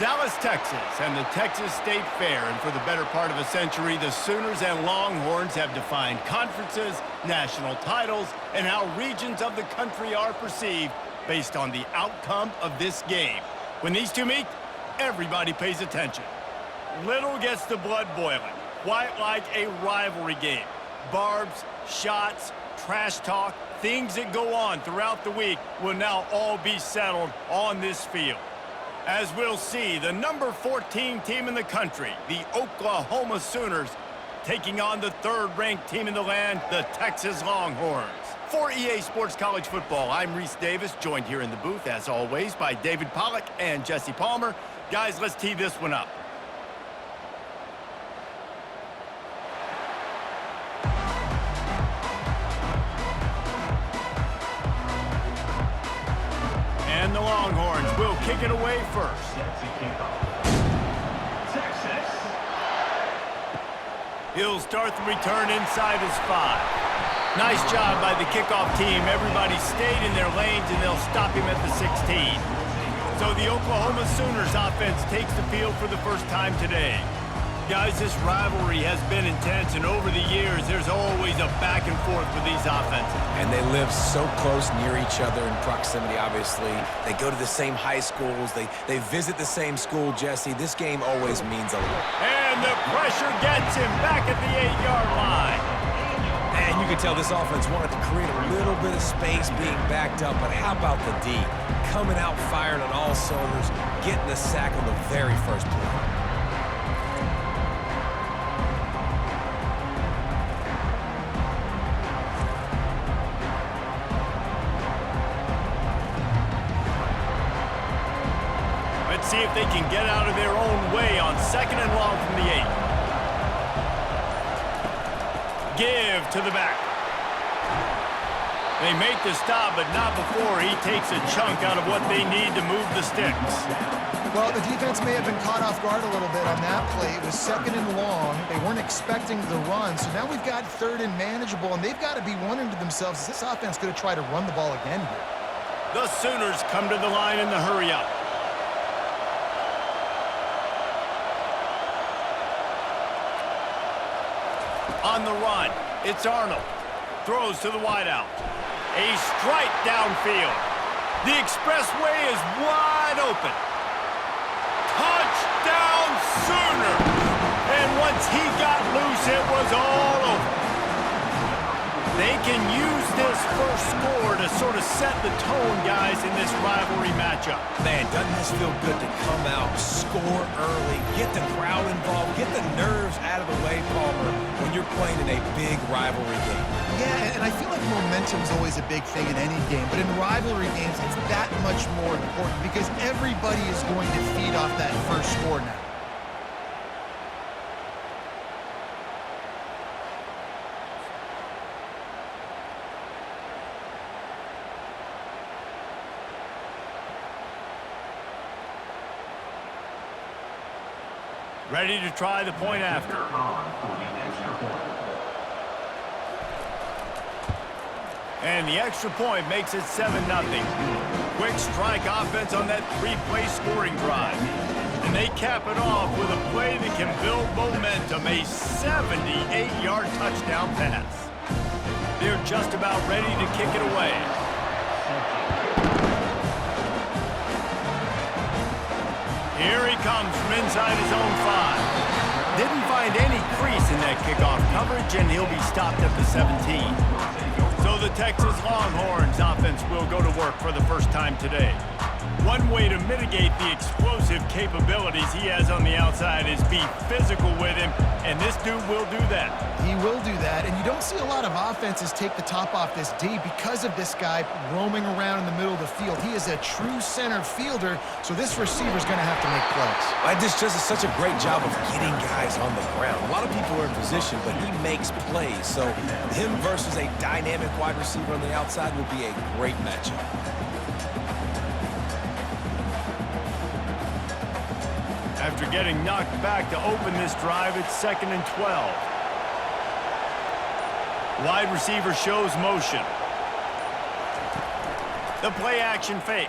Dallas, Texas, and the Texas State Fair. And for the better part of a century, the Sooners and Longhorns have defined conferences, national titles, and how regions of the country are perceived based on the outcome of this game. When these two meet, everybody pays attention. Little gets the blood boiling, quite like a rivalry game. Barbs, shots, trash talk, things that go on throughout the week will now all be settled on this field. As we'll see, the number 14 team in the country, the Oklahoma Sooners, taking on the third-ranked team in the land, the Texas Longhorns. For EA Sports College Football, I'm Reese Davis, joined here in the booth, as always, by David Pollack and Jesse Palmer. Guys, let's tee this one up. And the Longhorns will kick it away first. Texas. He'll start the return inside his 5. Nice job by the kickoff team. Everybody stayed in their lanes, and they'll stop him at the 16. So the Oklahoma Sooners offense takes the field for the first time today. Guys, this rivalry has been intense, and over the years, there's always a back and forth with these offenses. And they live so close near each other in proximity, obviously. They go to the same high schools. They visit the same school, Jesse. This game always means a lot. And the pressure gets him back at the 8-yard line. And you can tell this offense wanted to create a little bit of space being backed up, but how about the D? Coming out firing on all cylinders, getting the sack on the very first play. Let's see if they can get out of their own way on 2nd and long from the 8. Give to the back. They make the stop, but not before he takes a chunk out of what they need to move the sticks. Well, the defense may have been caught off guard a little bit on that play. It was 2nd and long. They weren't expecting the run, so now we've got 3rd and manageable, and they've got to be wondering to themselves, is this offense going to try to run the ball again here? The Sooners come to the line in the hurry-up. On the run, it's Arnold. Throws to the wideout. A strike downfield. The expressway is wide open. Touchdown Sooners! And once he got loose, it was all over. They can use this first score to sort of set the tone, guys, in this rivalry matchup. Man, doesn't this feel good to come out, score early, get the crowd involved, get the nerves out of the way, Palmer, when you're playing in a big rivalry game. Yeah, and I feel like momentum's always a big thing in any game, but in rivalry games, it's that much more important because everybody is going to feed off that first score now. Ready to try the point after. And the extra point makes it 7-0. Quick strike offense on that 3-play scoring drive. And they cap it off with a play that can build momentum, a 78-yard touchdown pass. They're just about ready to kick it away. Here he comes from inside his own 5. Didn't find any crease in that kickoff coverage, and he'll be stopped at the 17. So the Texas Longhorns offense will go to work for the first time today. One way to mitigate the explosive capabilities he has on the outside is be physical with him, and this dude will do that. He will do that, and you don't see a lot of offenses take the top off this D because of this guy roaming around in the middle of the field. He is a true center fielder, so this receiver's going to have to make plays. This just is such a great job of getting guys on the ground. A lot of people are in position, but he makes plays, so him versus a dynamic wide receiver on the outside will be a great matchup. After getting knocked back to open this drive, it's 2nd and 12. Wide receiver shows motion. The play action fake.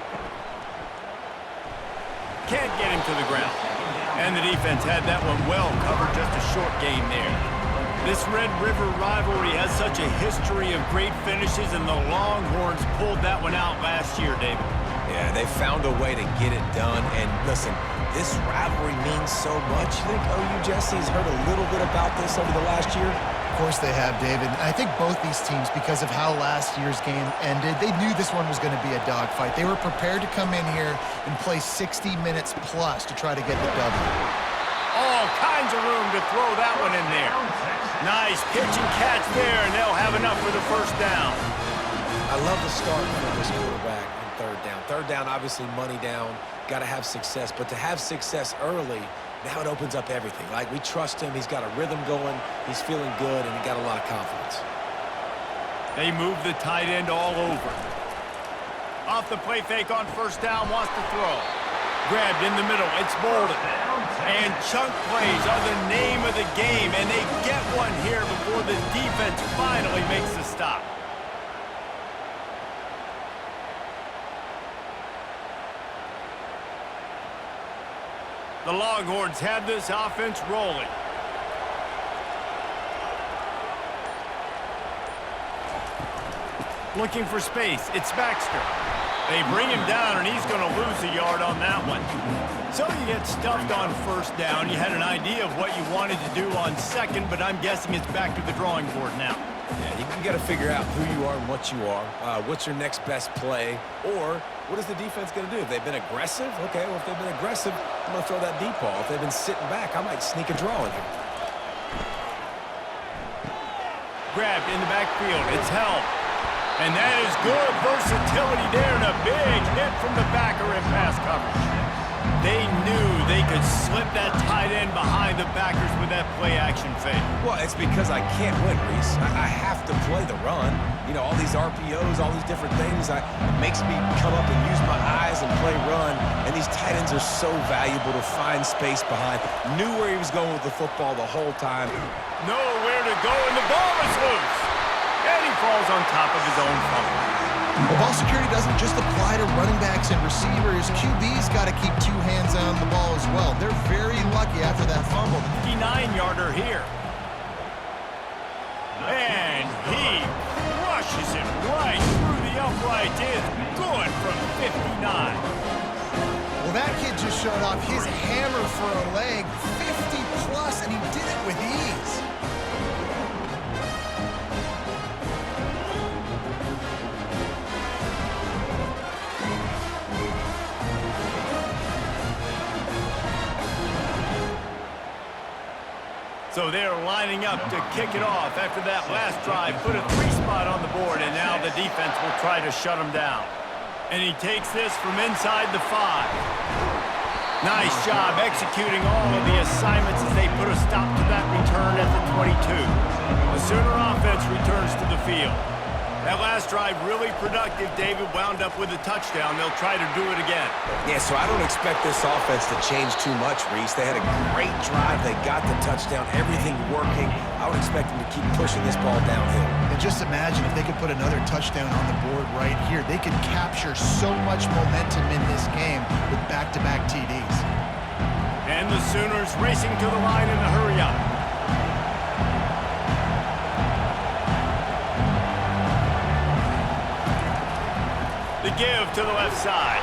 Can't get him to the ground. And the defense had that one well covered, just a short game there. This Red River rivalry has such a history of great finishes, and the Longhorns pulled that one out last year, David. Yeah, they found a way to get it done. And listen, this rivalry means so much. You think OU Jesse's heard a little bit about this over the last year? Of course they have, David. And I think both these teams, because of how last year's game ended, they knew this one was going to be a dogfight. They were prepared to come in here and play 60 minutes plus to try to get the W. All kinds of room to throw that one in there. Nice pitch and catch there, and they'll have enough for the first down. I love the start for this quarterback on third down. Third down, obviously money down, got to have success. But to have success early, now it opens up everything. Like, we trust him. He's got a rhythm going. He's feeling good, and he got a lot of confidence. They move the tight end all over. Off the play fake on first down, wants to throw. Grabbed in the middle. It's Bolden. And chunk plays are the name of the game, and they get one here before the defense finally makes the stop. The Longhorns have this offense rolling. Looking for space. It's Baxter. They bring him down, and he's going to lose a yard on that one. So you get stuffed on first down. You had an idea of what you wanted to do on second, but I'm guessing it's back to the drawing board now. Yeah, you got to figure out who you are and what you are. What's your next best play? Or what is the defense going to do? If they've been aggressive, okay, well, if they've been aggressive, I'm going to throw that deep ball. If they've been sitting back, I might sneak a draw in here. Grabbed in the backfield. It's held. And that is good versatility there, and a big hit from the backer in pass coverage. They knew they could slip that tight end behind the backers with that play-action fake. Well, it's because I can't win, Reese. I have to play the run. You know, all these RPOs, all these different things, it makes me come up and use my eyes and play run. And these tight ends are so valuable to find space behind. Knew where he was going with the football the whole time. Nowhere to go, and the ball is loose. And he falls on top of his own fumble. Well, ball security doesn't just apply to running backs and receivers. QB's got to keep two hands on the ball as well. They're very lucky after that fumble. 59-yarder here. And he crushes him right through the upright. It's good from 59. Well, that kid just showed off his hammer for a leg, 50-plus, and he did it with ease. So they're lining up to kick it off after that last drive. Put a 3-spot on the board, and now the defense will try to shut him down. And he takes this from inside the 5. Nice job executing all of the assignments as they put a stop to that return at the 22. The Sooner offense returns to the field. That last drive really productive. David wound up with a touchdown. They'll try to do it again. Yeah, so I don't expect this offense to change too much, Reese. They had a great drive. They got the touchdown. Everything working. I would expect them to keep pushing this ball downhill. And just imagine if they could put another touchdown on the board right here. They could capture so much momentum in this game with back-to-back TDs. And the Sooners racing to the line in a hurry-up. The give to the left side.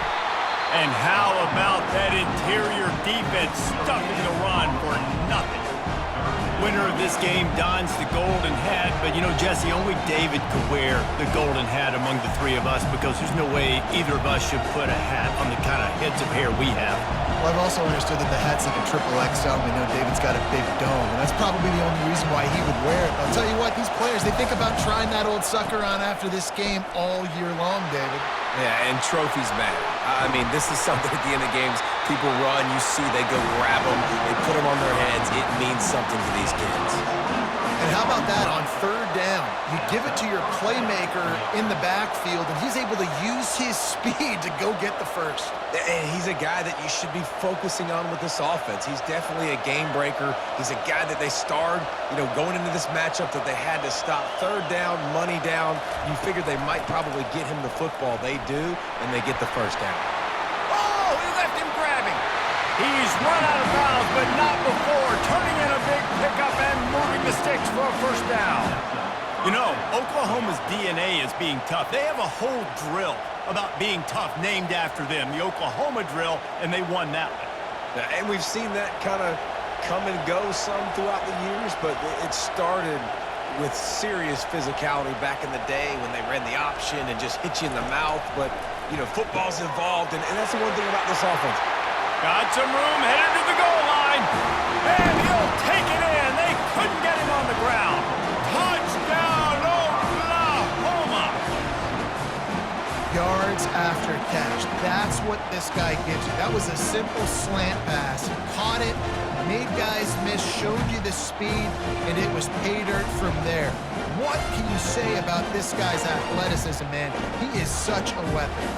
And how about that interior defense stuffing the run for nothing? Winner of this game dons the golden hat, but you know, Jesse, only David could wear the golden hat among the three of us because there's no way either of us should put a hat on the kind of heads of hair we have. Well, I've also understood that the hat's like a triple XL. We know David's got a big dome, and that's probably the only reason why he would wear it. I'll tell you what, these players, they think about trying that old sucker on after this game all year long, David. Yeah, and trophies matter. I mean, this is something at the end of games. People run, you see, they go grab them, they put them on their heads. It means something to these kids. And how about that on third down? You give it to your playmaker in the backfield, and he's able to use his speed to go get the first. And he's a guy that you should be focusing on with this offense. He's definitely a game breaker. He's a guy that they starred, going into this matchup that they had to stop. Third down, money down. You figured they might probably get him the football. They do, and they get the first down. Oh, he left him grabbing. He's run out of bounds, but not before turning in a big pickup and moving the sticks for a first down. You know, Oklahoma's DNA is being tough. They have a whole drill about being tough named after them, the Oklahoma drill, and they won that one. And we've seen that kind of come and go some throughout the years, but it started with serious physicality back in the day when they ran the option and just hit you in the mouth. But, you know, football's involved, and that's the one thing about this offense. Got some room, headed to the goal line, and he'll take it in. They couldn't get him on the ground. Touchdown, Oklahoma! Yards after catch. That's what this guy gives you. That was a simple slant pass. He caught it, made guys miss, showed you the speed, and it was pay dirt from there. What can you say about this guy's athleticism, man? He is such a weapon.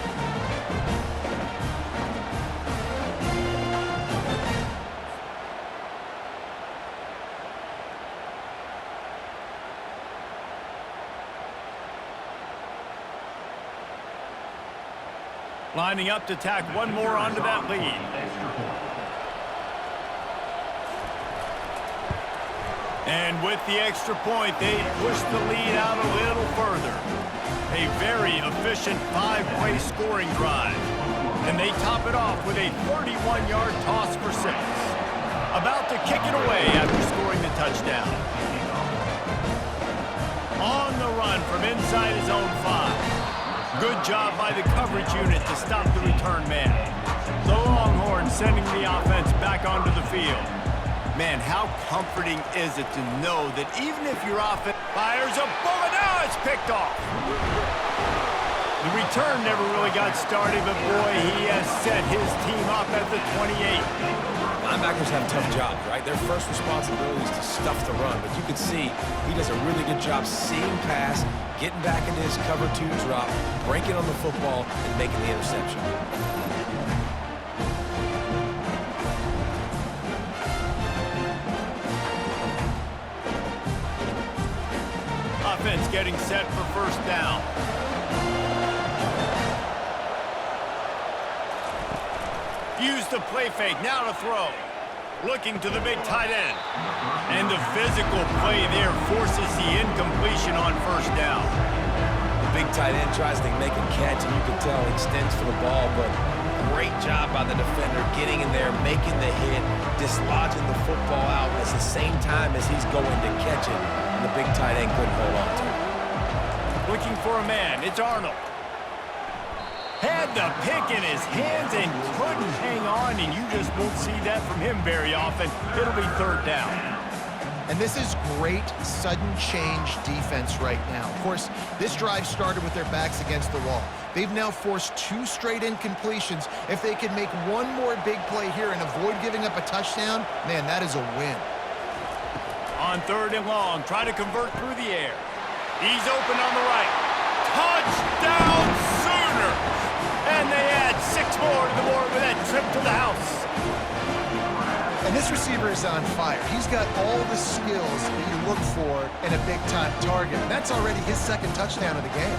Lining up to tack one more onto that lead. And with the extra point, they push the lead out a little further. A very efficient 5-play scoring drive. And they top it off with a 31-yard toss for 6. About to kick it away after scoring the touchdown. On the run from inside his own 5. Good job by the coverage unit to stop the return man. The Longhorns sending the offense back onto the field. Man, how comforting is it to know that even if your offense fires a bullet, now it's picked off. The return never really got started, but boy, he has set his team up at the 28. Linebackers have tough jobs, right? Their first responsibility is to stuff the run, but you can see he does a really good job seeing pass, getting back into his cover 2 drop, breaking on the football, and making the interception. Offense getting set for first down. Use the play fake, now to throw. Looking to the big tight end. And the physical play there forces the incompletion on first down. The big tight end tries to make a catch, and you can tell he extends for the ball, but great job by the defender getting in there, making the hit, dislodging the football out at the same time as he's going to catch it, and the big tight end couldn't hold on to it. Looking for a man, it's Arnold. Had the pick in his hands and couldn't hang on, and you just won't see that from him very often. It'll be third down. And this is great sudden change defense right now. Of course, this drive started with their backs against the wall. They've now forced 2 straight incompletions. If they can make one more big play here and avoid giving up a touchdown, man, that is a win. On 3rd and long, try to convert through the air. He's open on the right. Touchdown Sooners! And they add 6 more to the board with that trip to the house. And this receiver is on fire. He's got all the skills that you look for in a big-time target. And that's already his 2nd touchdown of the game.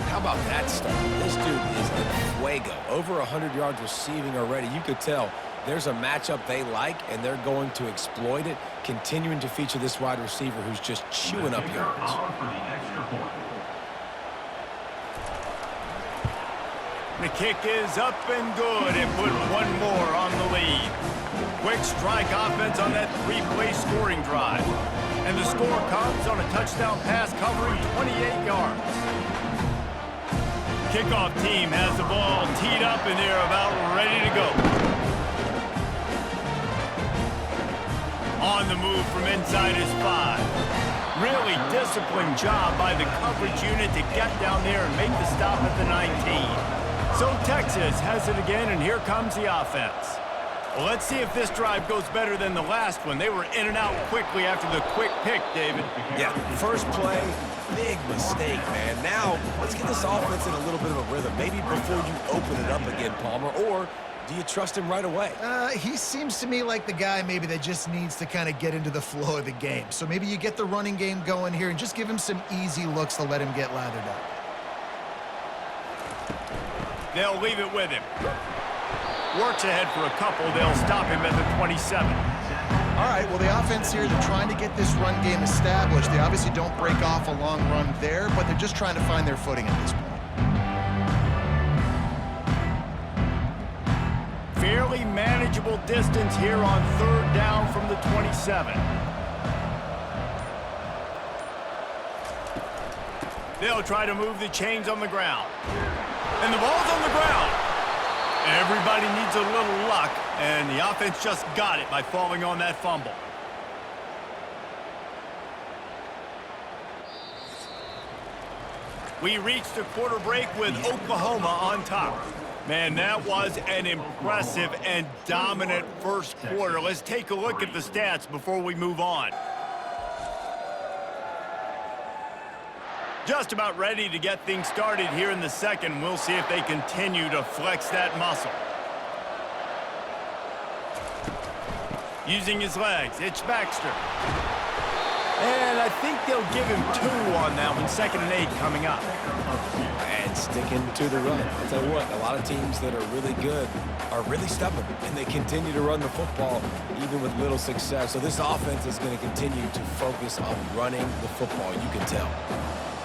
How about that start? This dude is in fuego. Over 100 yards receiving already. You could tell there's a matchup they like, and they're going to exploit it, continuing to feature this wide receiver who's just chewing up yards. The kick is up and good, and put one more on the lead. Quick strike offense on that 3-play scoring drive. And the score comes on a touchdown pass covering 28 yards. Kickoff team has the ball teed up, and they're about ready to go. On the move from inside his 5. Really disciplined job by the coverage unit to get down there and make the stop at the 19. So Texas has it again, and here comes the offense. Well, let's see if this drive goes better than the last one. They were in and out quickly after the quick pick, David. Yeah, first play, big mistake, man. Now, let's get this offense in a little bit of a rhythm. Maybe before you open it up again, Palmer, or Do you trust him right away? He seems to me like the guy maybe that just needs to kind of get into the flow of the game. So maybe you get the running game going here and just give him some easy looks to let him get lathered up. They'll leave it with him. Works ahead for a couple. They'll stop him at the 27. All right, well, the offense here, they're trying to get this run game established. They obviously don't break off a long run there, but they're just trying to find their footing at this point. Fairly manageable distance here on third down from the 27. They'll try to move the chains on the ground. And the ball's on the ground. Everybody needs a little luck, and the offense just got it by falling on that fumble. We reached the quarter break with Oklahoma on top. Man, that was an impressive and dominant first quarter. Let's take a look at the stats before we move on. Just about ready to get things started here in the second. We'll see if they continue to flex that muscle. Using his legs, it's Baxter. And I think they'll give him 2 on that one. 2nd and 8 coming up. And sticking to the run. I'll tell you what, a lot of teams that are really good are really stubborn, and they continue to run the football even with little success. So this offense is going to continue to focus on running the football, you can tell.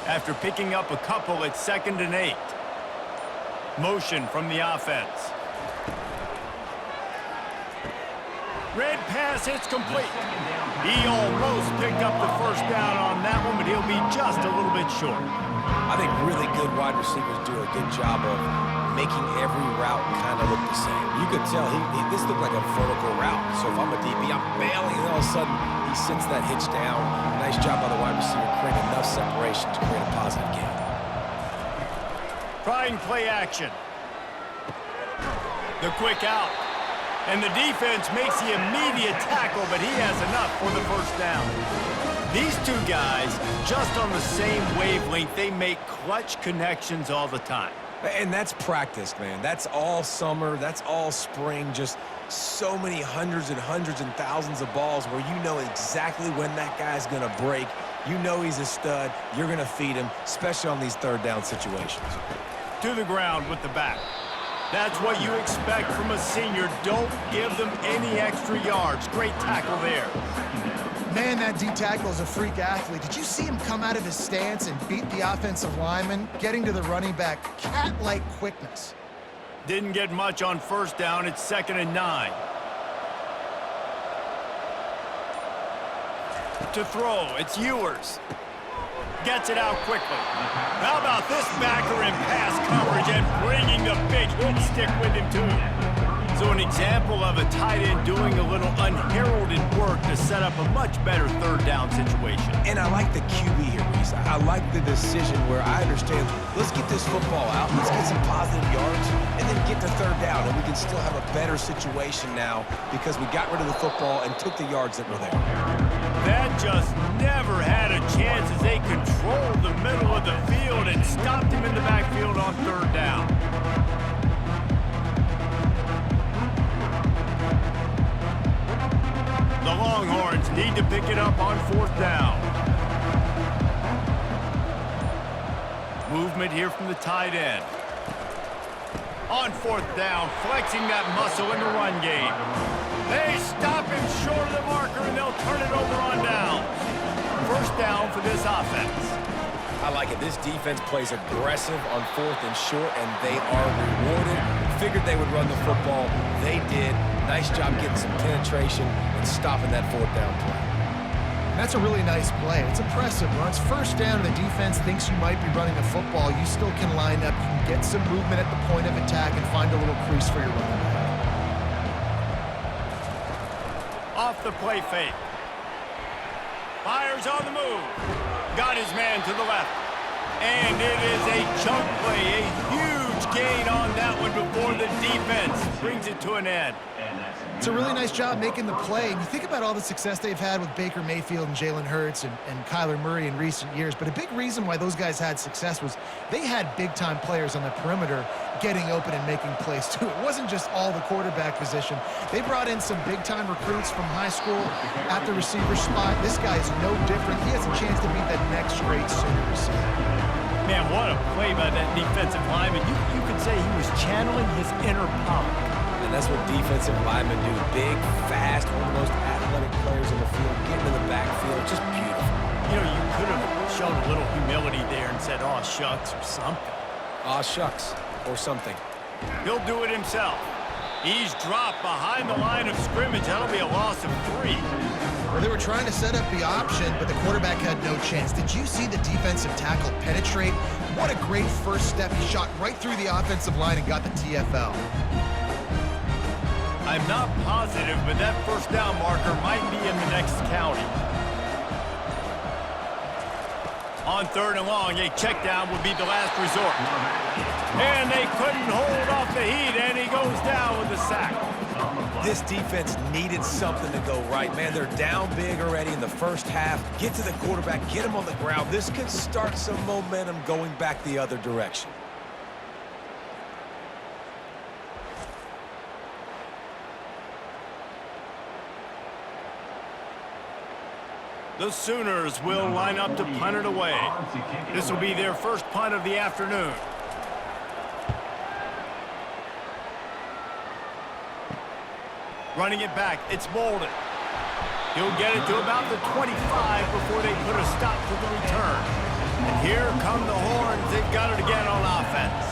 After picking up a couple, it's 2nd and 8. Motion from the offense. Red pass, it's complete. He almost picked up the first down on that one, but he'll be just a little bit short. I think really good wide receivers do a good job of making every route kind of look the same. You could tell this looked like a vertical route. So if I'm a DB, I'm bailing, and all of a sudden he sends that hitch down. Nice job by the wide receiver, creating enough separation to create a positive gain. Trying play action. The quick out. And the defense makes the immediate tackle, but he has enough for the first down. These two guys, just on the same wavelength, they make clutch connections all the time. And that's practice, man. That's all summer. That's all spring. Just so many hundreds and thousands of balls where you know exactly when that guy's going to break. You know he's a stud. You're going to feed him, especially on these third down situations. To the ground with the back. That's what you expect from a senior. Don't give them any extra yards. Great tackle there. Man, that D tackle is a freak athlete. Did you see him come out of his stance and beat the offensive lineman, getting to the running back? Cat-like quickness. Didn't get much on first down. It's 2nd and 9. To throw, it's Ewers. Gets it out quickly. How about this backer in pass coverage and bringing the big hit stick with him, too? So an example of a tight end doing a little unheralded work to set up a much better third down situation. And I like the QB here, Reese. I like the decision where I understand, let's get this football out, let's get some positive yards, and then get to third down, and we can still have a better situation now because we got rid of the football and took the yards that were there. That just never had a chance as they controlled the middle of the field and stopped him in the backfield on third down. The Longhorns need to pick it up on 4th down. Movement here from the tight end. On 4th down, flexing that muscle in the run game. They stop him short of the marker, and they'll turn it over on down. First down for this offense. I like it. This defense plays aggressive on 4th and short, and they are rewarded. Figured they would run the football. They did. Nice job getting some penetration and stopping that 4th down play. That's a really nice play. It's impressive. When it's first down and the defense thinks you might be running the football, you still can line up, you can get some movement at the point of attack and find a little crease for your running back. Off the play fake. Fires on the move. Got his man to the left. And it is a chunk play, a huge huge gain on that one before the defense brings it to an end. It's a really nice job making the play. And you think about all the success they've had with Baker Mayfield and Jalen Hurts and Kyler Murray in recent years. But a big reason why those guys had success was they had big-time players on the perimeter getting open and making plays, too. It wasn't just all the quarterback position. They brought in some big-time recruits from high school at the receiver spot. This guy is no different. He has a chance to be the next great Sooner receiver. Man, what a play by that defensive lineman. You could say he was channeling his inner Pop. And that's what defensive linemen do. Big, fast, one of the most athletic players on the field, getting in the backfield, just beautiful. You know, you could have shown a little humility there and said, "Aw, shucks," or something. Aw, shucks, or something. He'll do it himself. He's dropped behind the line of scrimmage. That'll be a loss of 3. Well, they were trying to set up the option, but the quarterback had no chance. Did you see the defensive tackle penetrate? What a great first step. He shot right through the offensive line and got the TFL. I'm not positive, but that first down marker might be in the next county. On 3rd and long, a check down would be the last resort. And they couldn't hold off the heat, and he goes down with the sack. This defense needed something to go right. Man, they're down big already in the first half. Get to the quarterback, get him on the ground. This could start some momentum going back the other direction. The Sooners will line up to punt it away. This will be their first punt of the afternoon. Running it back, it's Bolden. He'll get it to about the 25 before they put a stop to the return. And here come the Horns. They've got it again on offense.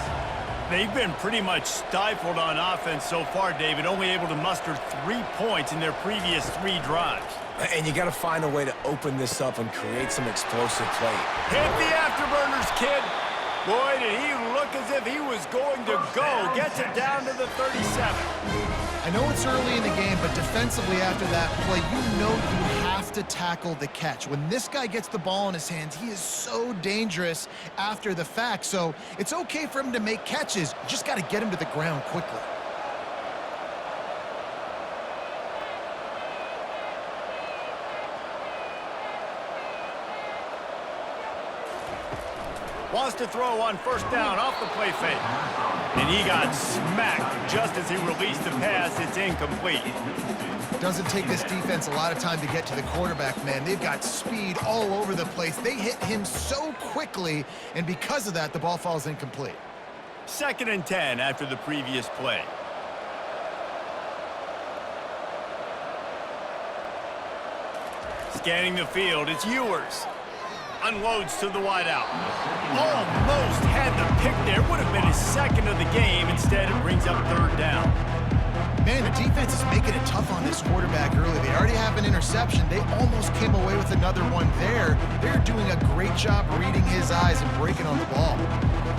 They've been pretty much stifled on offense so far, David, only able to muster 3 points in their previous 3 drives. And you got to find a way to open this up and create some explosive play. Hit the afterburners, kid. Boy, did he look as if he was going to go. Gets it down to the 37. I know it's early in the game, but defensively after that play, you know you have to tackle the catch. When this guy gets the ball in his hands, he is so dangerous after the fact. So it's okay for him to make catches. You just got to get him to the ground quickly. Wants to throw on first down off the play fake. And he got smacked just as he released the pass. It's incomplete. Doesn't take this defense a lot of time to get to the quarterback, man. They've got speed all over the place. They hit him so quickly, and because of that, the ball falls incomplete. 2nd and 10 after the previous play. Scanning the field, it's Ewers. Unloads to the wideout. Almost had the pick there. Would have been his 2nd of the game. Instead, it brings up 3rd down. Man, the defense is making it tough on this quarterback early. They already have an interception. They almost came away with another one there. They're doing a great job reading his eyes and breaking on the ball.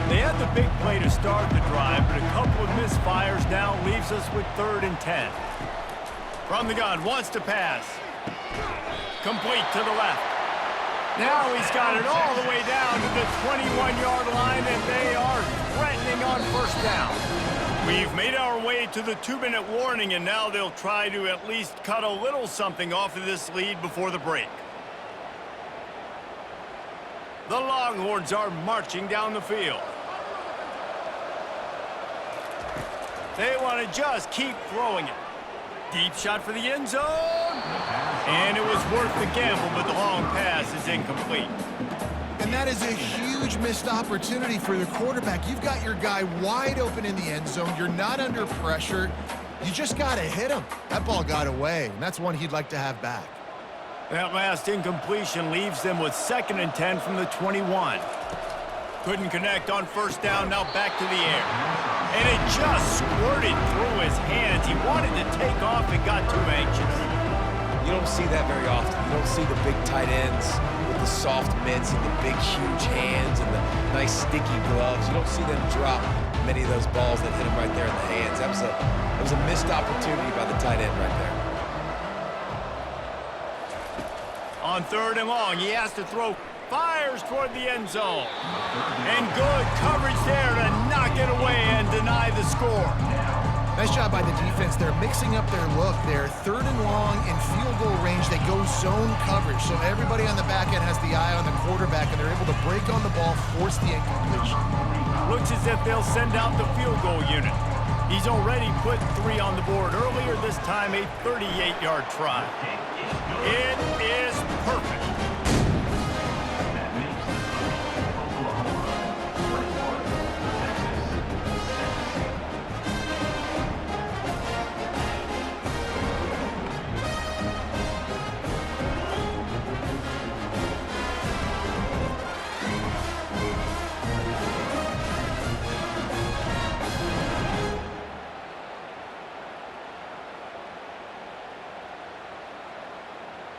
They had the big play to start the drive, but a couple of misfires now leaves us with 3rd and 10. From the gun, wants to pass. Complete to the left. Now he's got it all the way down to the 21-yard line, and they are threatening on first down. We've made our way to the 2-minute warning, and now they'll try to at least cut a little something off of this lead before the break. The Longhorns are marching down the field. They want to just keep throwing it. Deep shot for the end zone. And it was worth the gamble, but the long pass is incomplete. And that is a huge missed opportunity for the quarterback. You've got your guy wide open in the end zone. You're not under pressure. You just got to hit him. That ball got away, and that's one he'd like to have back. That last incompletion leaves them with 2nd and 10 from the 21. Couldn't connect on first down, now back to the air. And it just squirted through his hands. He wanted to take off and got too anxious. You don't see that very often. You don't see the big tight ends with the soft mitts and the big, huge hands and the nice, sticky gloves. You don't see them drop many of those balls that hit him right there in the hands. That was a missed opportunity by the tight end right there. On 3rd and long, he has to throw. Fires toward the end zone. And good coverage there to knock it get away and deny the score. Nice job by the defense. They're mixing up their look. They're 3rd and long in field goal range. They go zone coverage, so everybody on the back end has the eye on the quarterback, and they're able to break on the ball, force the incompletion. Looks as if they'll send out the field goal unit. He's already put 3 on the board earlier, this time a 38-yard try. It is perfect.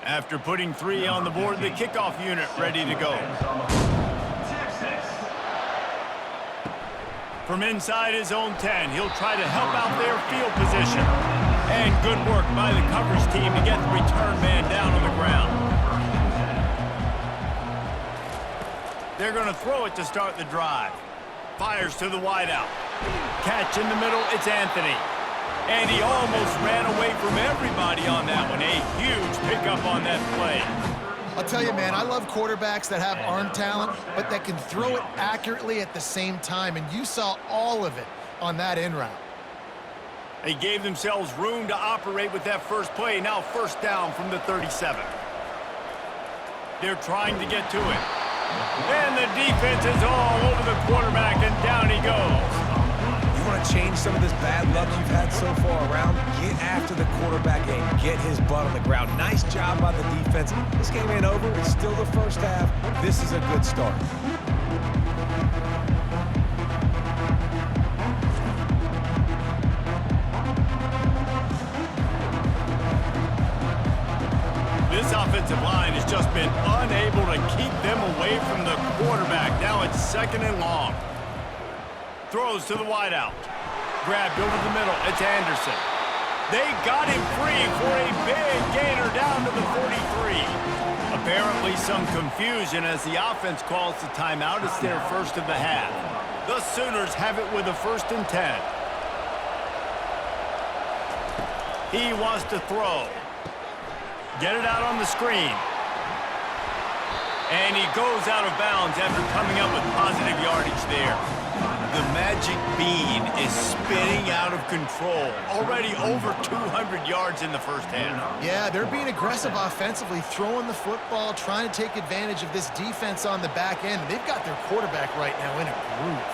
After putting 3 on the board, the kickoff unit ready to go. From inside his own 10, he'll try to help out their field position. And good work by the coverage team to get the return man down on the ground. They're going to throw it to start the drive. Fires to the wideout. Catch in the middle, it's Anthony. And he almost ran away from everybody on that one. A huge pickup on that play. I'll tell you, man, I love quarterbacks that have arm talent, but that can throw it accurately at the same time, and you saw all of it on that in route. They gave themselves room to operate with that first play. Now 1st down from the 37. They're trying to get to it. And the defense is all over the quarterback, and down he goes. You want to change some of this bad luck you've had so far around? Get after the quarterback and get his butt on the ground. Nice job by the defense. This game ain't over. It's still the first half. This is a good start. This offensive line has just been unable to keep them away from the quarterback. Now it's 2nd and long. Throws to the wideout. Grabbed over the middle. It's Anderson. They got him free for a big gainer down to the 43. Apparently some confusion as the offense calls the timeout. It's their first of the half. The Sooners have it with a 1st and 10. He wants to throw. Get it out on the screen. And he goes out of bounds after coming up with positive yardage there. The magic bean is spinning out of control. Already over 200 yards in the first half. Yeah, they're being aggressive offensively, throwing the football, trying to take advantage of this defense on the back end. They've got their quarterback right now in a groove.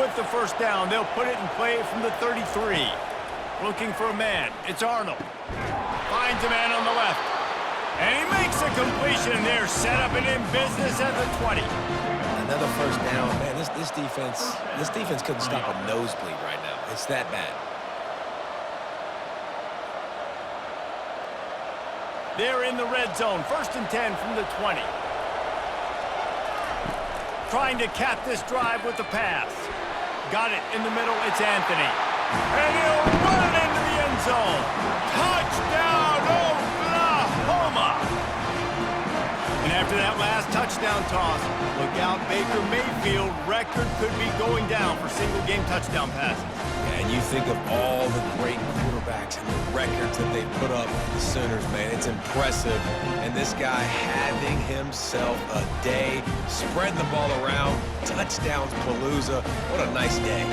With the 1st down, they'll put it in play from the 33. Looking for a man. It's Arnold. Finds a man on the left. And he makes a completion there. Set up and in business at the 20. Another 1st down. Man, this defense couldn't stop a nosebleed right now. It's that bad. They're in the red zone. 1st and 10 from the 20. Trying to cap this drive with the pass. Got it in the middle. It's Anthony. And he'll run it into the end zone. Touchdown, Oklahoma! And after that last touchdown toss, look out, Baker Mayfield record could be going down for single-game touchdown passes. And you think of all the great quarterbacks and the records that they put up with the Sooners, man. It's impressive. And this guy having himself a day, spreading the ball around, touchdowns palooza. What a nice day.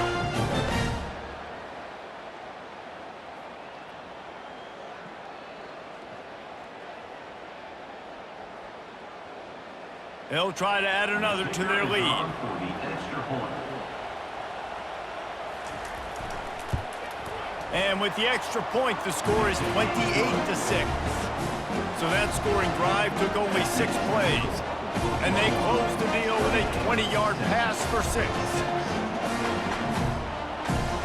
They'll try to add another to their lead. And with the extra point, the score is 28-6. So that scoring drive took only 6 plays. And they closed the deal with a 20-yard pass for 6.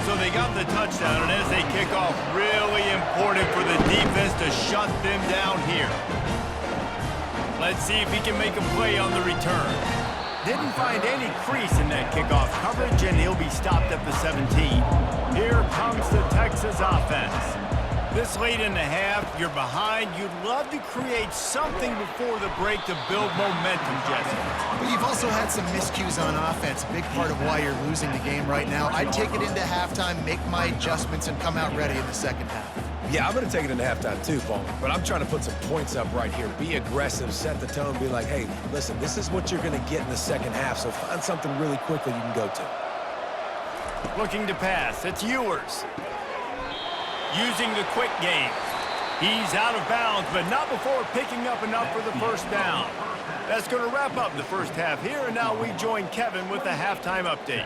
So they got the touchdown, and as they kick off, really important for the defense to shut them down here. Let's see if he can make a play on the return. Didn't find any crease in that kickoff coverage, and he'll be stopped at the 17. Here comes the Texas offense. This late in the half, you're behind. You'd love to create something before the break to build momentum, Jesse. But you've also had some miscues on offense, a big part of why you're losing the game right now. I'd take it into halftime, make my adjustments, and come out ready in the second half. Yeah, I'm going to take it into halftime too, Paul. But I'm trying to put some points up right here. Be aggressive, set the tone, be like, hey, listen, this is what you're going to get in the second half, so find something really quickly you can go to. Looking to pass. It's Ewers. Using the quick game. He's out of bounds, but not before picking up enough for the first down. That's going to wrap up the first half here, and now we join Kevin with the halftime update.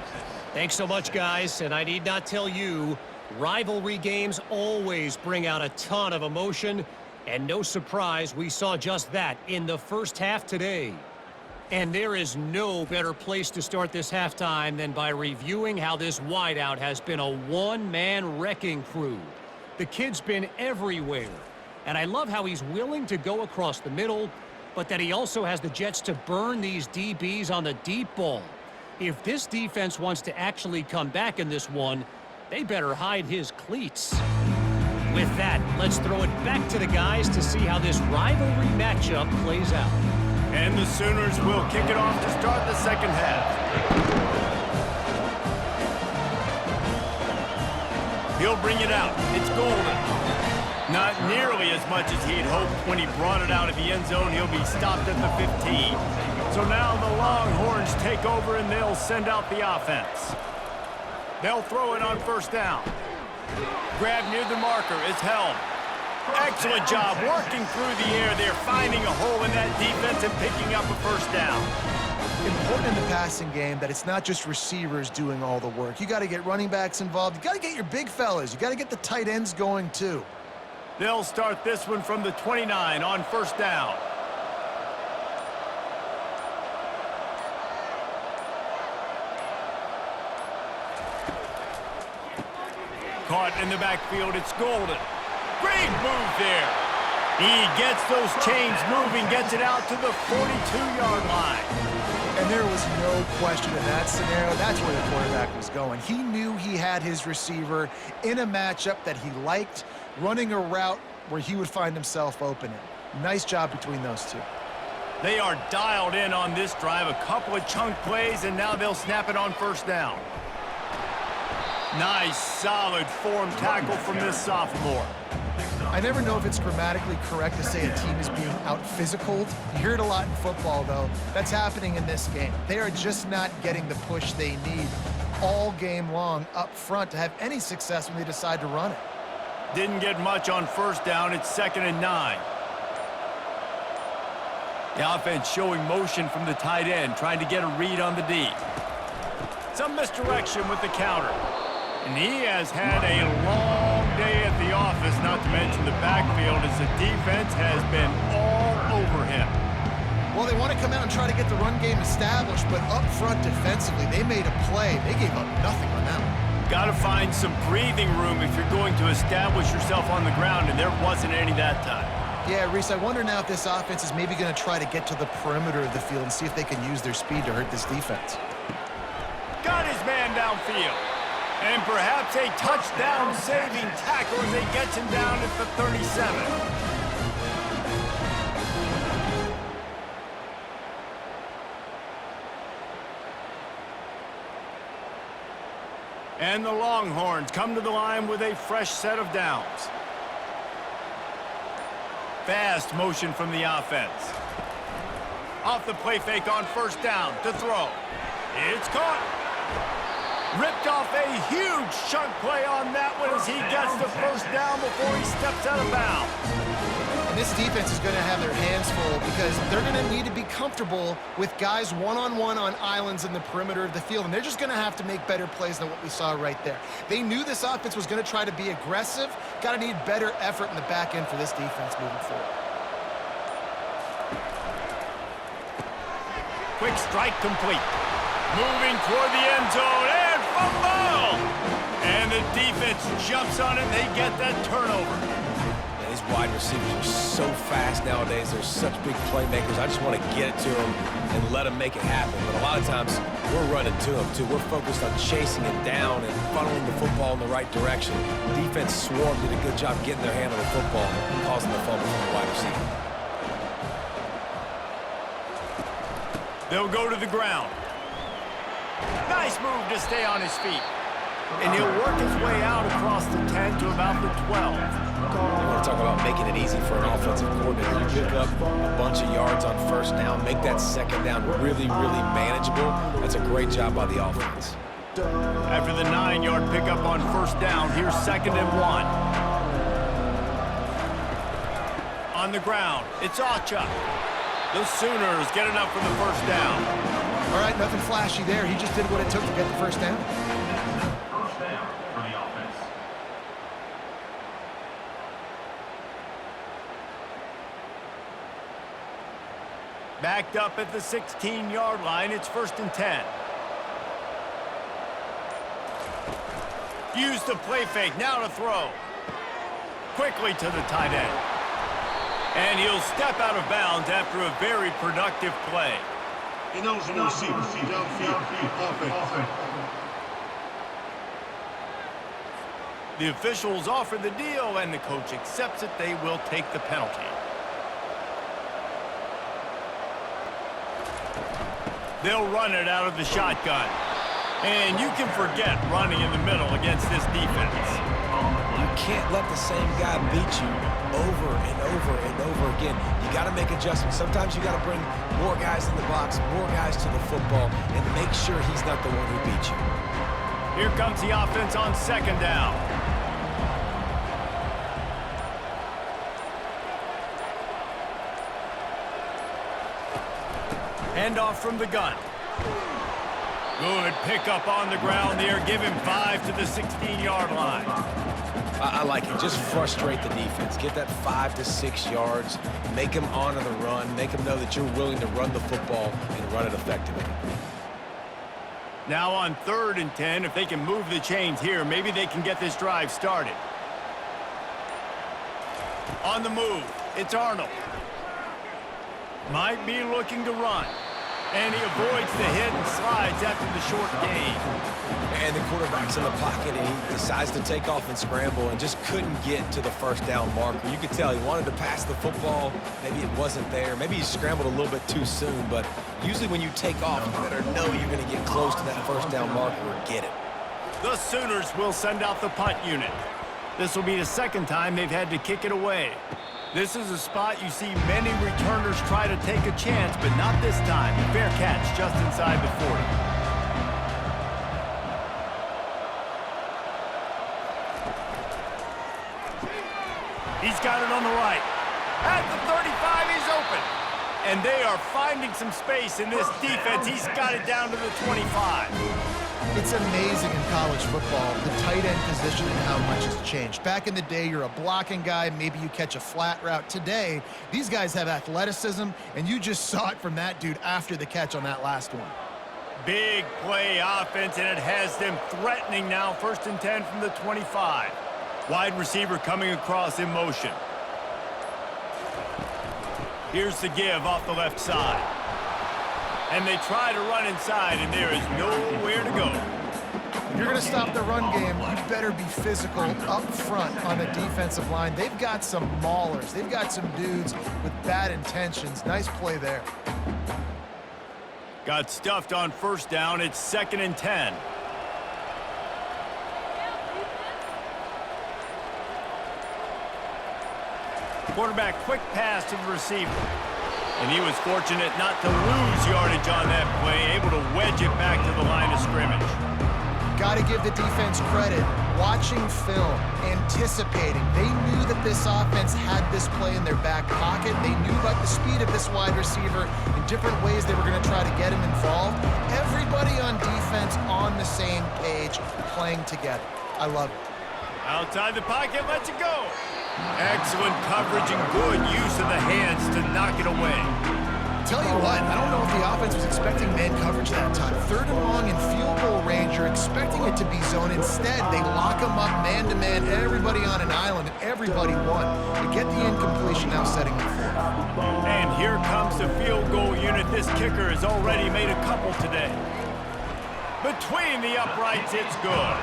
Thanks so much, guys, and I need not tell you, rivalry games always bring out a ton of emotion, and no surprise, we saw just that in the first half today. And there is no better place to start this halftime than by reviewing how this wideout has been a one-man wrecking crew. The kid's been everywhere, and I love how he's willing to go across the middle, but that he also has the jets to burn these DBs on the deep ball. If this defense wants to actually come back in this one, they better hide his cleats. With that, let's throw it back to the guys to see how this rivalry matchup plays out. And the Sooners will kick it off to start the second half. He'll bring it out. It's Golden. Not nearly as much as he'd hoped when he brought it out of the end zone. He'll be stopped at the 15. So now the Longhorns take over and they'll send out the offense. They'll throw it on first down. Grab near the marker. It's held. Excellent job working through the air. They're finding a hole in that defense and picking up a first down. Important in the passing game that it's not just receivers doing all the work. You got to get running backs involved. You got to get your big fellas. You got to get the tight ends going too. They'll start this one from the 29 on first down. Caught in the backfield, it's Golden. Great move there. He gets those chains moving, gets it out to the 42-yard line. And there was no question in that scenario. That's where the quarterback was going. He knew he had his receiver in a matchup that he liked, running a route where he would find himself open. Nice job between those two. They are dialed in on this drive. A couple of chunk plays, and now they'll snap it on first down. Nice, solid form tackle from this sophomore. I never know if it's grammatically correct to say a team is being out-physicaled. You hear it a lot in football, though. That's happening in this game. They are just not getting the push they need all game long up front to have any success when they decide to run it. Didn't get much on first down. It's 2nd and 9. The offense showing motion from the tight end, trying to get a read on the D. Some misdirection with the counter. And he has had a long day at the office, not to mention the backfield, as the defense has been all over him. Well, they want to come out and try to get the run game established, but up front defensively, they made a play. They gave up nothing on that one. Got to find some breathing room if you're going to establish yourself on the ground, and there wasn't any that time. Yeah, Reese, I wonder now if this offense is maybe going to try to get to the perimeter of the field and see if they can use their speed to hurt this defense. Got his man downfield. And perhaps a touchdown-saving tackle as they get him down at the 37. And the Longhorns come to the line with a fresh set of downs. Fast motion from the offense. Off the play fake on first down to throw. It's caught. Ripped off a huge chunk play on that one as he gets the first down before he steps out of bounds. And this defense is going to have their hands full because they're going to need to be comfortable with guys one-on-one on islands in the perimeter of the field, and they're just going to have to make better plays than what we saw right there. They knew this offense was going to try to be aggressive. Got to need better effort in the back end for this defense moving forward. Quick strike complete. Moving toward the end zone, and fumble! And the defense jumps on it, and they get that turnover. And he's wide receivers are so fast nowadays. They're such big playmakers. I just want to get it to them and let them make it happen. But a lot of times, we're running to them, too. We're focused on chasing it down and funneling the football in the right direction. Defense swarmed, did a good job getting their hand on the football, causing the fumble from the wide receiver. They'll go to the ground. Nice move to stay on his feet. And he'll work his way out across the 10 to about the 12. You want to talk about making it easy for an offensive coordinator. You pick up a bunch of yards on first down, make that second down really, really manageable. That's a great job by the offense. After the 9-yard pickup on first down, here's 2nd and 1. On the ground, it's Acha. The Sooners get enough for the first down. All right, nothing flashy there. He just did what it took to get the first down. First down for the offense. Backed up at the 16-yard line, it's 1st and 10. Use the play fake, now to throw. Quickly to the tight end. And he'll step out of bounds after a very productive play. Ineligible receiver, downfield, offense. The officials offer the deal, and the coach accepts it. They will take the penalty. They'll run it out of the shotgun. And you can forget running in the middle against this defense. You can't let the same guy beat you over and over and over again. You got to make adjustments. Sometimes you got to bring more guys in the box, more guys to the football, and make sure he's not the one who beat you. Here comes the offense on 2nd down. Handoff from the gun. Good pickup on the ground there. Give him 5 to the 16-yard line. I like it. Just frustrate the defense. Get that 5 to 6 yards. Make them honor the run. Make them know that you're willing to run the football and run it effectively. Now on 3rd and 10, if they can move the chains here, maybe they can get this drive started. On the move, it's Arnold. Might be looking to run. And he avoids the hit and slides after the short gain. And the quarterback's in the pocket, and he decides to take off and scramble and just couldn't get to the first down marker. You could tell he wanted to pass the football. Maybe it wasn't there. Maybe he scrambled a little bit too soon. But usually when you take off, you better know you're going to get close to that first down marker or get it. The Sooners will send out the punt unit. This will be the 2nd time they've had to kick it away. This is a spot you see many returners try to take a chance, but not this time. Fair catch just inside the 40. He's got it on the right. At the 35, he's open. And they are finding some space in this defense. He's got it down to the 25. It's amazing in college football, the tight end position and how much has changed. Back in the day, you're a blocking guy, maybe you catch a flat route. Today, these guys have athleticism, and you just saw it from that dude after the catch on that last one. Big play offense, and it has them threatening now. 1st and 10 from the 25. Wide receiver coming across in motion. Here's the give off the left side. And they try to run inside, and there is nowhere to go. If you're going to stop the run game, you better be physical up front on the defensive line. They've got some maulers. They've got some dudes with bad intentions. Nice play there. Got stuffed on first down. It's 2nd and 10. Quarterback quick pass to the receiver. And he was fortunate not to lose yardage on that play, able to wedge it back to the line of scrimmage. Got to give the defense credit. Watching film, anticipating. They knew that this offense had this play in their back pocket. They knew about the speed of this wide receiver in different ways they were going to try to get him involved. Everybody on defense on the same page, playing together. I love it. Outside the pocket, lets it go. Excellent coverage and good use of the hands to knock it away. Tell you what, I don't know if the offense was expecting man coverage that time. 3rd and long in field goal range, you're expecting it to be zone. Instead, they lock them up man-to-man, everybody on an island, and everybody won. To get the incompletion, now setting up 4th. And here comes the field goal unit. This kicker has already made a couple today. Between the uprights, it's good.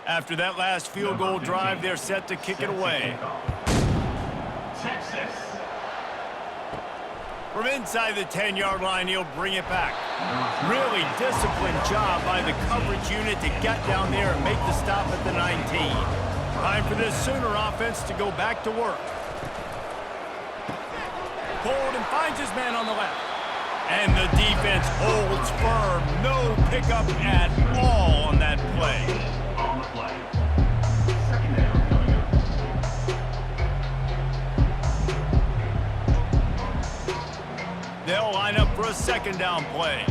After that last field goal drive, they're set to kick it away. Texas. From inside the 10-yard line, he'll bring it back. Really disciplined job by the coverage unit to get down there and make the stop at the 19. Time for this Sooner offense to go back to work. Pulled and finds his man on the left. And the defense holds firm. No pickup at all on that play. On the play. Second down coming up. They'll line up for a 2nd down play.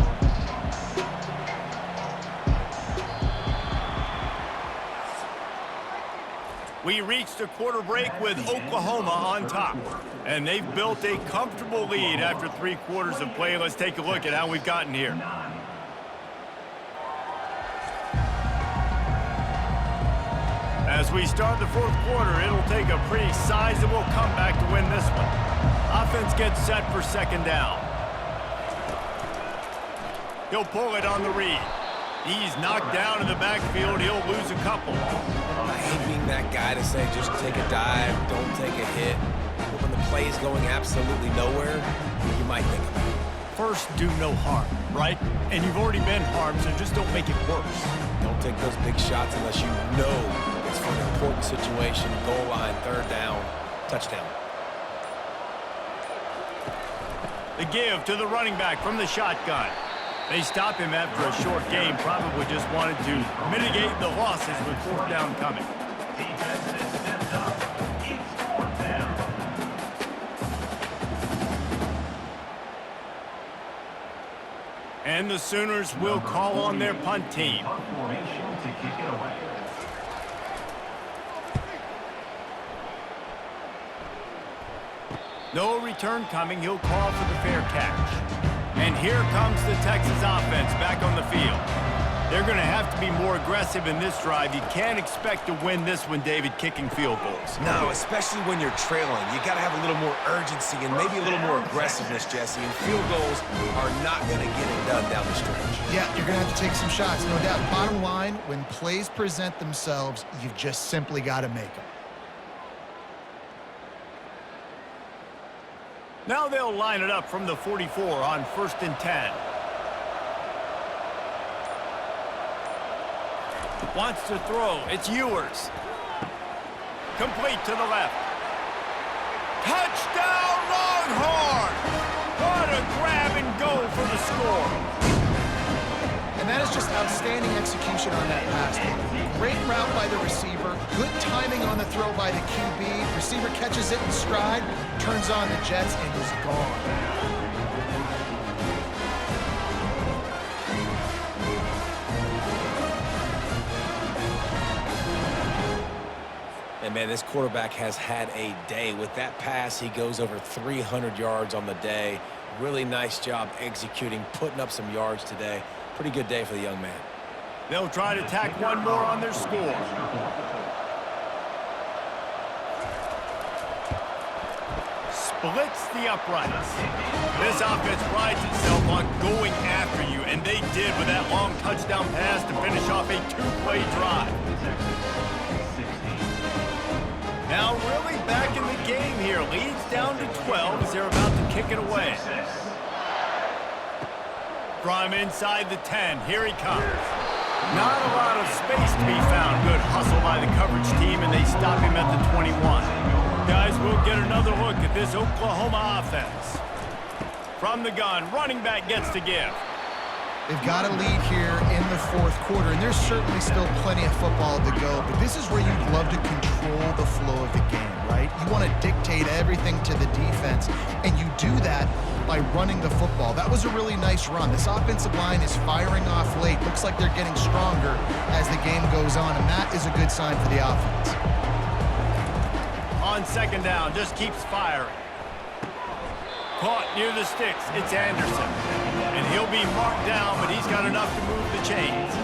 We reached a quarter break with Oklahoma on top. And they've built a comfortable lead after 3 quarters of play. Let's take a look at how we've gotten here. As we start the 4th quarter, it'll take a pretty sizable comeback to win this one. Offense gets set for 2nd down. He'll pull it on the read. He's knocked down in the backfield. He'll lose a couple. I hate being that guy to say just take a dive, don't take a hit. But when the play is going absolutely nowhere, you might think about it. First, do no harm, right? And you've already been harmed, so just don't make it worse. Don't take those big shots unless you know it's for an important situation. Goal line, 3rd down, touchdown. The give to the running back from the shotgun. They stop him after a short game, probably just wanted to mitigate the losses with 4th down coming. Defense is stepped up. It's 4th down. And the Sooners will call on their punt team. Punt formation to kick it away. No return coming. He'll call for the fair catch. And here comes the Texas offense back on the field. They're going to have to be more aggressive in this drive. You can't expect to win this one, David, kicking field goals. No, especially when you're trailing. You got to have a little more urgency and maybe a little more aggressiveness, Jesse. And field goals are not going to get it done down the stretch. Yeah, you're going to have to take some shots, no doubt. Bottom line, when plays present themselves, you've just simply got to make them. Now they'll line it up from the 44 on 1st and 10. Wants to throw. It's Ewers. Complete to the left. Touchdown, Longhorns! What a grab and go for the score. And that is just outstanding execution on that pass. Great route by the receiver. Good timing on the throw by the QB. Receiver catches it in stride, turns on the jets, and is gone. And, man, this quarterback has had a day. With that pass, he goes over 300 yards on the day. Really nice job executing, putting up some yards today. Pretty good day for the young man. They'll try to tack one more on their score. Splits the uprights. This offense prides itself on going after you, and they did with that long touchdown pass to finish off a 2-play drive. Now really back in the game here. Leads down to 12 as they're about to kick it away. From inside the 10, here he comes. Not a lot of space to be found. Good hustle by the coverage team, and they stop him at the 21. Guys, we'll get another look at this Oklahoma offense. From the gun, running back gets to give. They've got a lead here in the fourth quarter, and there's certainly still plenty of football to go, but this is where you'd love to control the flow of the game, right? You want to dictate everything to the defense, and you do that by running the football. That was a really nice run. This offensive line is firing off late. Looks like they're getting stronger as the game goes on, and that is a good sign for the offense. On second down, just keeps firing. Caught near the sticks, it's Anderson. And he'll be marked down, but he's got enough to move the chains.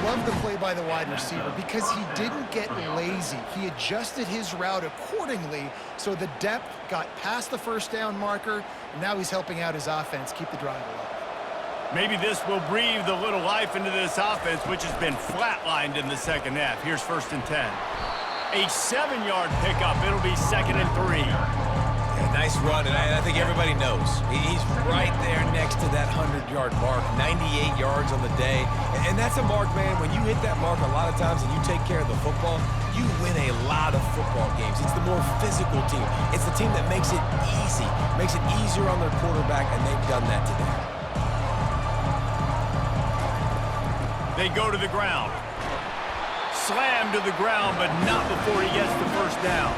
Love the play by the wide receiver because he didn't get lazy. He adjusted his route accordingly, so the depth got past the first down marker, and now he's helping out his offense keep the drive alive. Maybe this will breathe a little life into this offense, which has been flatlined in the second half. Here's 1st and 10. A 7-yard pickup. It'll be 2nd and 3. Yeah, nice run, and I think everybody knows. He's right there next to that 100-yard mark, 98 yards on the day. And that's a mark, man. When you hit that mark a lot of times and you take care of the football, you win a lot of football games. It's the more physical team. It's the team that makes it easy, makes it easier on their quarterback, and they've done that today. They go to the ground. Slam to the ground, but not before he gets the first down.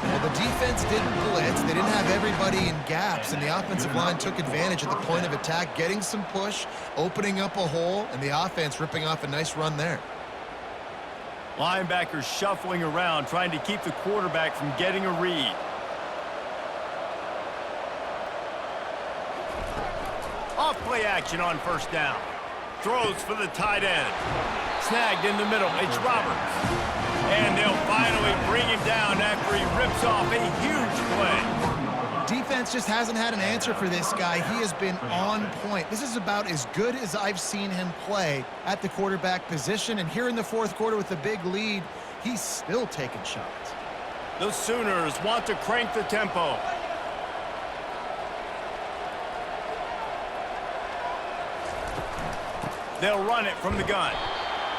Well, the defense didn't blitz. They didn't have everybody in gaps, and the offensive line took advantage at the point of attack, getting some push, opening up a hole, and the offense ripping off a nice run there. Linebackers shuffling around, trying to keep the quarterback from getting a read. Off play action on 1st down. Throws for the tight end. Snagged in the middle. It's Roberts. And they'll finally bring him down after he rips off a huge play. Defense just hasn't had an answer for this guy. He has been on point. This is about as good as I've seen him play at the quarterback position. And here in the fourth quarter with a big lead, he's still taking shots. The Sooners want to crank the tempo. They'll run it from the gun.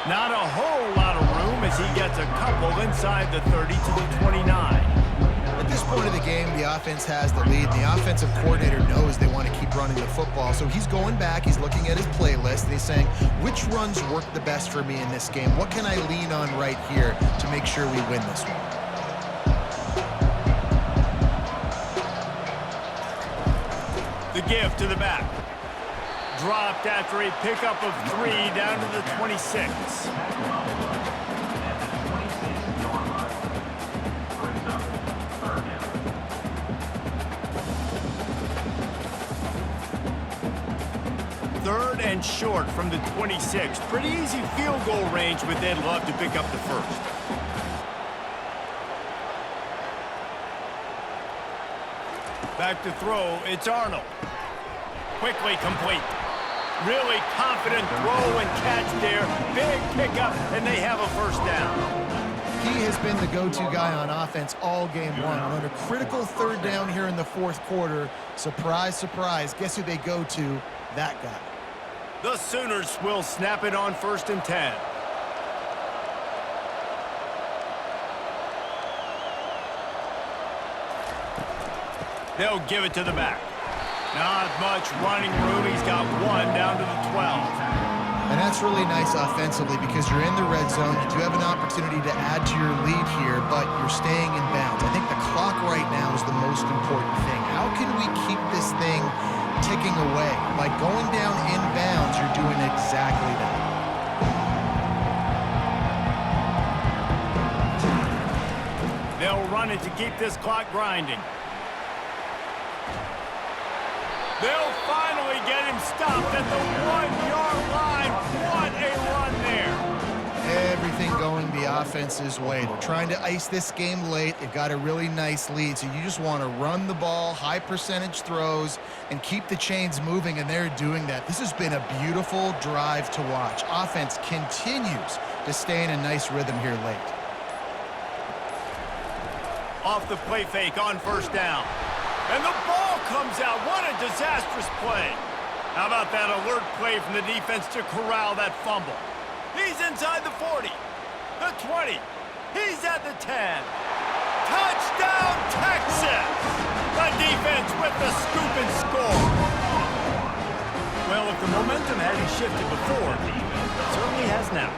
Not a whole lot of room as he gets a couple inside the 30 to the 29. At this point of the game, the offense has the lead. The offensive coordinator knows they want to keep running the football. So he's going back, he's looking at his playlist, and he's saying, which runs work the best for me in this game? What can I lean on right here to make sure we win this one? The give to the back. Dropped after a pickup of 3 down to the 26. Third and short from the 26. Pretty easy field goal range, but they'd love to pick up the first. Back to throw, it's Arnold. Quickly complete. Really confident throw and catch there. Big pickup, and they have a 1st down. He has been the go-to guy on offense all game long. And on a critical 3rd down here in the fourth quarter, surprise, surprise, guess who they go to? That guy. The Sooners will snap it on 1st and 10. They'll give it to the back. Not much running room. He's got 1 down to the 12. And that's really nice offensively because you're in the red zone. You do have an opportunity to add to your lead here, but you're staying in bounds. I think the clock right now is the most important thing. How can we keep this thing ticking away? By going down in bounds, you're doing exactly that. They'll run it to keep this clock grinding. They'll finally get him stopped at the 1-yard line. What a run there. Everything going the offense's way. They're trying to ice this game late. They've got a really nice lead, so you just want to run the ball, high percentage throws, and keep the chains moving, and they're doing that. This has been a beautiful drive to watch. Offense continues to stay in a nice rhythm here late. Off the play fake on 1st down. And the ball comes out. What a disastrous play. How about that alert play from the defense to corral that fumble? He's inside the 40, the 20. He's at the 10. Touchdown, Texas! The defense with the scoop and score. Well, if the momentum hadn't shifted before, it certainly has now.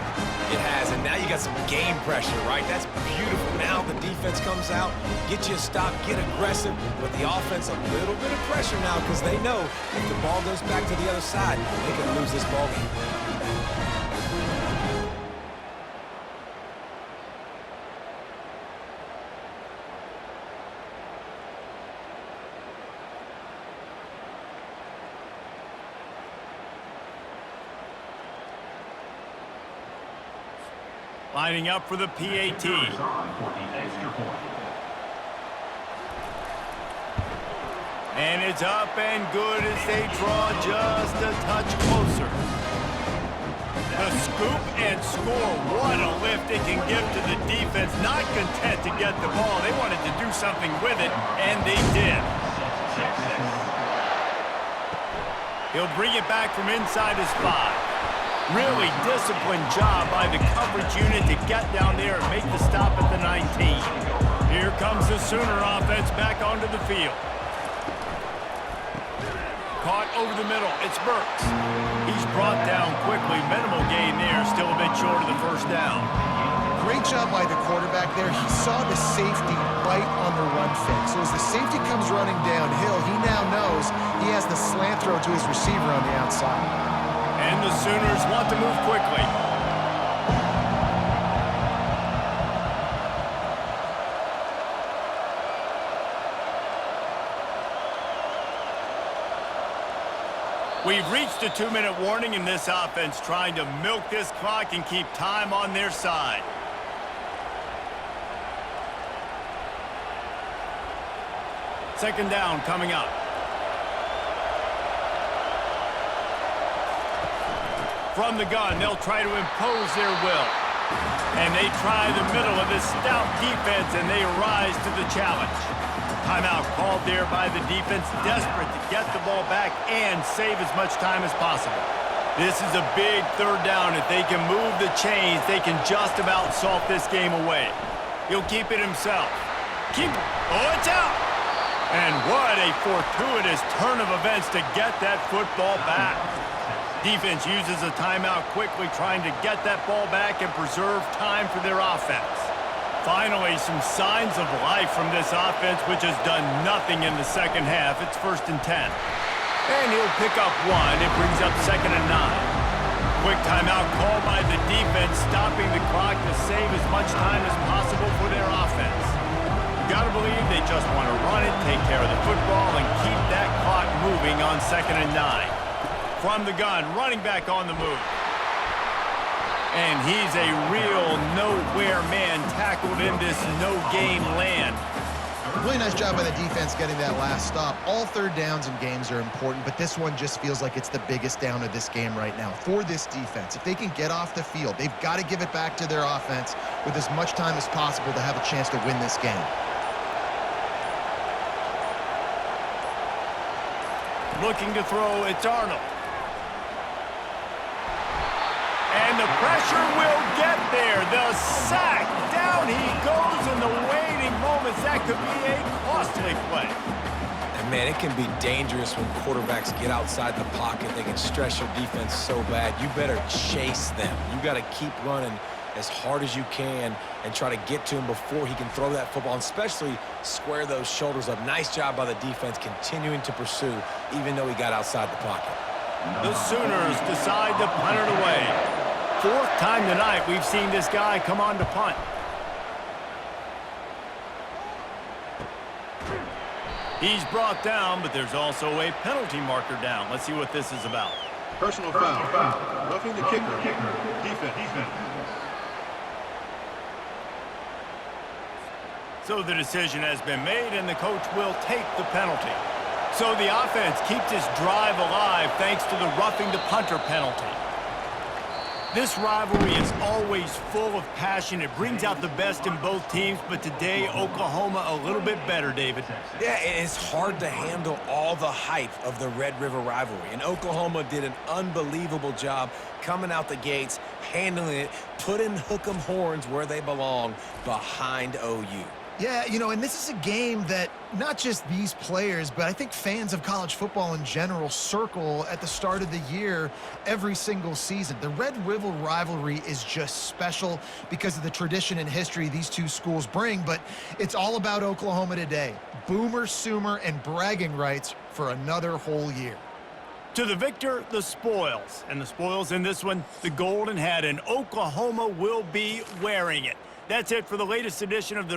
It has, and now you got some game pressure, right? That's beautiful. Now the defense comes out, get you a stop, get aggressive, but the offense a little bit of pressure now because they know if the ball goes back to the other side, they can lose this ball game. Lining up for the PAT. And it's up and good as they draw just a touch closer. The scoop and score. What a lift it can give to the defense. Not content to get the ball. They wanted to do something with it, and they did. He'll bring it back from inside his 5. Really disciplined job by the coverage unit to get down there and make the stop at the 19. Here comes the Sooner offense back onto the field. Caught over the middle. It's Burks. He's brought down quickly. Minimal gain there. Still a bit short of the first down. Great job by the quarterback there. He saw the safety right on the run fake. So as the safety comes running downhill, he now knows he has the slant throw to his receiver on the outside. And the Sooners want to move quickly. We've reached a 2-minute warning in this offense, trying to milk this clock and keep time on their side. Second down coming up. From the gun, they'll try to impose their will. And they try the middle of this stout defense, and they rise to the challenge. Timeout called there by the defense, desperate to get the ball back and save as much time as possible. This is a big third down. If they can move the chains, they can just about salt this game away. He'll keep it himself. Oh, it's out! And what a fortuitous turn of events to get that football back. Defense uses a timeout quickly, trying to get that ball back and preserve time for their offense. Finally, some signs of life from this offense, which has done nothing in the second half. It's 1st and 10. And he'll pick up 1. It brings up 2nd and 9. Quick timeout called by the defense, stopping the clock to save as much time as possible for their offense. You gotta believe they just want to run it, take care of the football, and keep that clock moving on 2nd and 9. From the gun, running back on the move. And he's a real nowhere man tackled in this no-game land. Really nice job by the defense getting that last stop. All third downs in games are important, but this one just feels like it's the biggest down of this game right now for this defense. If they can get off the field, they've got to give it back to their offense with as much time as possible to have a chance to win this game. Looking to throw, it's Arnold. And the pressure will get there. The sack. Down he goes in the waiting moments. That could be a costly play. And man, it can be dangerous when quarterbacks get outside the pocket. They can stress your defense so bad. You better chase them. You got to keep running as hard as you can and try to get to him before he can throw that football, and especially square those shoulders up. Nice job by the defense continuing to pursue, even though he got outside the pocket. The Sooners decide to punt it away. 4th time tonight we've seen this guy come on to punt. He's brought down, but there's also a penalty marker down. Let's see what this is about. Personal foul. Roughing the kicker. Defense. So the decision has been made, and the coach will take the penalty. So the offense keeps its drive alive thanks to the roughing the punter penalty. This rivalry is always full of passion. It brings out the best in both teams, but today, Oklahoma a little bit better, David. Yeah, it's hard to handle all the hype of the Red River rivalry, and Oklahoma did an unbelievable job coming out the gates, handling it, putting hook 'em horns where they belong, behind OU. Yeah, you know, and this is a game that not just these players, but I think fans of college football in general circle at the start of the year every single season. The Red River rivalry is just special because of the tradition and history these two schools bring, but it's all about Oklahoma today. Boomer, Sooner, and bragging rights for another whole year. To the victor, the spoils. And the spoils in this one, the golden hat, and Oklahoma will be wearing it. That's it for the latest edition of the